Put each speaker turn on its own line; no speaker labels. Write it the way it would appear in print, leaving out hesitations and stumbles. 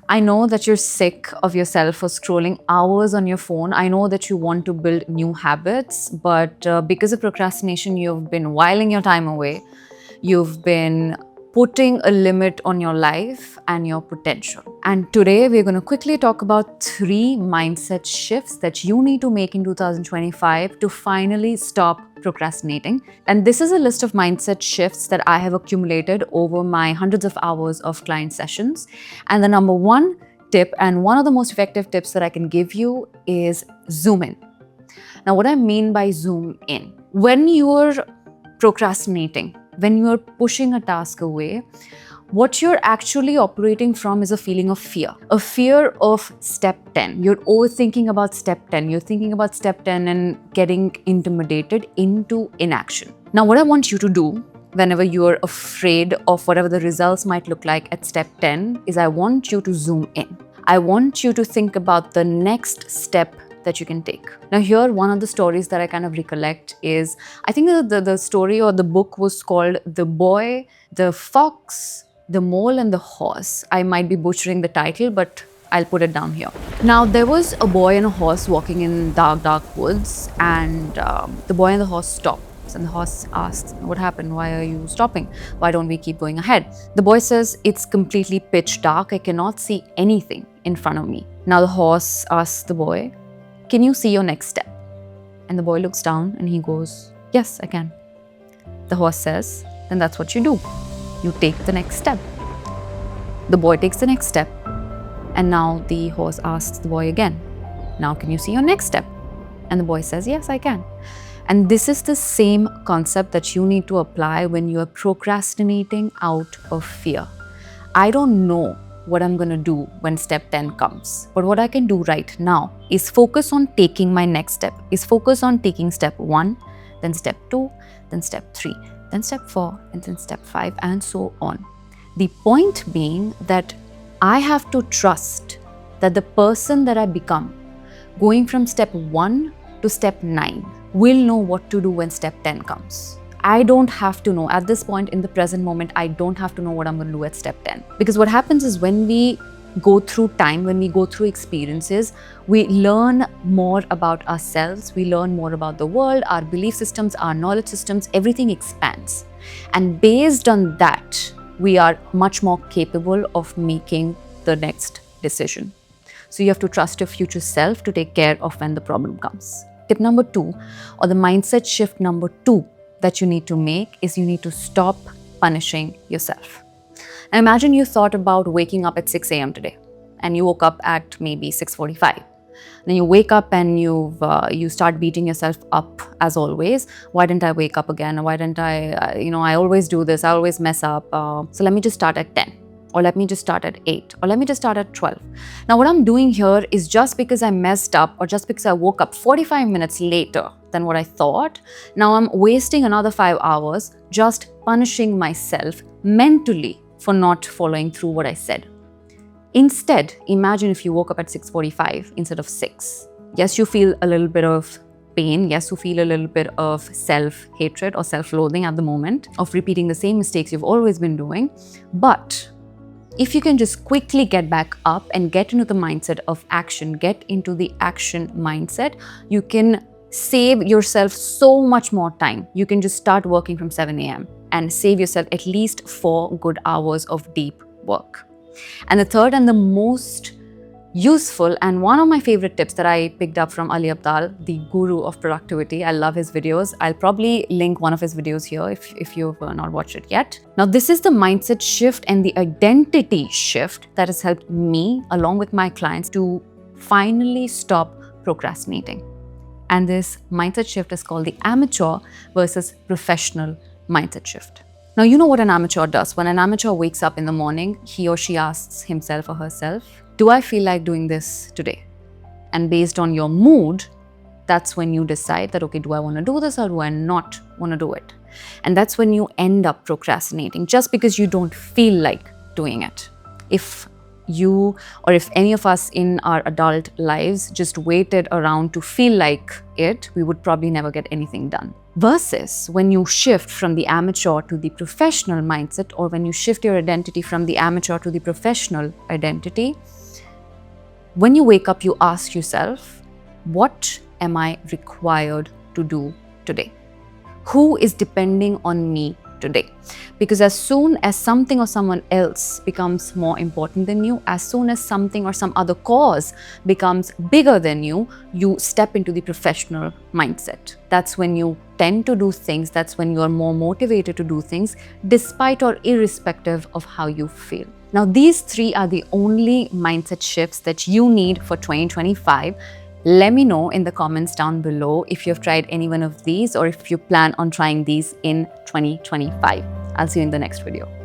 I know that you're sick of yourself for scrolling hours on your phone. I know that you want to build new habits, but because of procrastination, you've been whiling your time away. You've been putting a limit on your life and your potential. And today, we're going to quickly talk about 3 mindset shifts that you need to make in 2025 to finally stop procrastinating. And this is a list of mindset shifts that I have accumulated over my hundreds of hours of client sessions. And the number 1 tip, and one of the most effective tips that I can give you, is zoom in. Now, what I mean by zoom in, when you're procrastinating, when you're pushing a task away, what you're actually operating from is a feeling of fear. A fear of step 10. You're overthinking about step 10. You're thinking about step 10 and getting intimidated into inaction. Now, what I want you to do whenever you're afraid of whatever the results might look like at step 10 is I want you to zoom in. I want you to think about the next step that you can take. Now here, one of the stories that I kind of recollect is, I think the story or the book was called The Boy, the Fox, the Mole and the Horse. I might be butchering the title, but I'll put it down here. Now there was a boy and a horse walking in dark woods, and the boy and the horse stopped. And the horse asks, what happened? Why are you stopping? Why don't we keep going ahead? The boy says, it's completely pitch dark. I cannot see anything in front of me. Now the horse asks the boy, can you see your next step? And the boy looks down and he goes, yes, I can. The horse says, then that's what you do. You take the next step. The boy takes the next step. And now the horse asks the boy again, now can you see your next step? And the boy says, yes, I can. And this is the same concept that you need to apply when you are procrastinating out of fear. I don't know what I'm going to do when step 10 comes. But what I can do right now is focus on taking my next step, is focus on taking step 1, then step 2, then step 3, then step 4, and then step 5, and so on. The point being that I have to trust that the person that I become, going from step 1 to step 9, will know what to do when step 10 comes. I don't have to know. At this point in the present moment, I don't have to know what I'm going to do at step 10. Because what happens is when we go through time, when we go through experiences, we learn more about ourselves, we learn more about the world, our belief systems, our knowledge systems, everything expands. And based on that, we are much more capable of making the next decision. So you have to trust your future self to take care of when the problem comes. Tip number 2, or the mindset shift number 2, that you need to make is you need to stop punishing yourself. Now imagine you thought about waking up at 6 a.m. today and you woke up at maybe 6:45. Then you wake up and you start beating yourself up as always. Why didn't I wake up again? Why didn't I, I always do this, I always mess up. So let me just start at 10. Or let me just start at 8, or let me just start at 12. Now what I'm doing here is just because I messed up or just because I woke up 45 minutes later than what I thought, now I'm wasting another 5 hours just punishing myself mentally for not following through what I said. Instead, imagine if you woke up at 6:45 instead of 6. Yes, you feel a little bit of pain. Yes, you feel a little bit of self-hatred or self-loathing at the moment of repeating the same mistakes you've always been doing. But if you can just quickly get back up and get into the mindset of action, get into the action mindset, you can save yourself so much more time. You can just start working from 7 a.m. and save yourself at least 4 good hours of deep work. And the third and the most useful and one of my favorite tips that I picked up from Ali Abdaal, the guru of productivity. I love his videos. I'll probably link one of his videos here if you've not watched it yet. Now, this is the mindset shift and the identity shift that has helped me along with my clients to finally stop procrastinating. And this mindset shift is called the amateur versus professional mindset shift. Now, you know what an amateur does. When an amateur wakes up in the morning, he or she asks himself or herself, do I feel like doing this today? And based on your mood, that's when you decide that, okay, do I want to do this or do I not want to do it? And that's when you end up procrastinating just because you don't feel like doing it. If you or if any of us in our adult lives just waited around to feel like it, we would probably never get anything done. Versus when you shift from the amateur to the professional mindset, or when you shift your identity from the amateur to the professional identity, when you wake up, you ask yourself, what am I required to do today? Who is depending on me today? Because as soon as something or someone else becomes more important than you, as soon as something or some other cause becomes bigger than you, you step into the professional mindset. That's when you tend to do things, that's when you are more motivated to do things, despite or irrespective of how you feel. Now, these three are the only mindset shifts that you need for 2025. Let me know in the comments down below if you've tried any one of these or if you plan on trying these in 2025. I'll see you in the next video.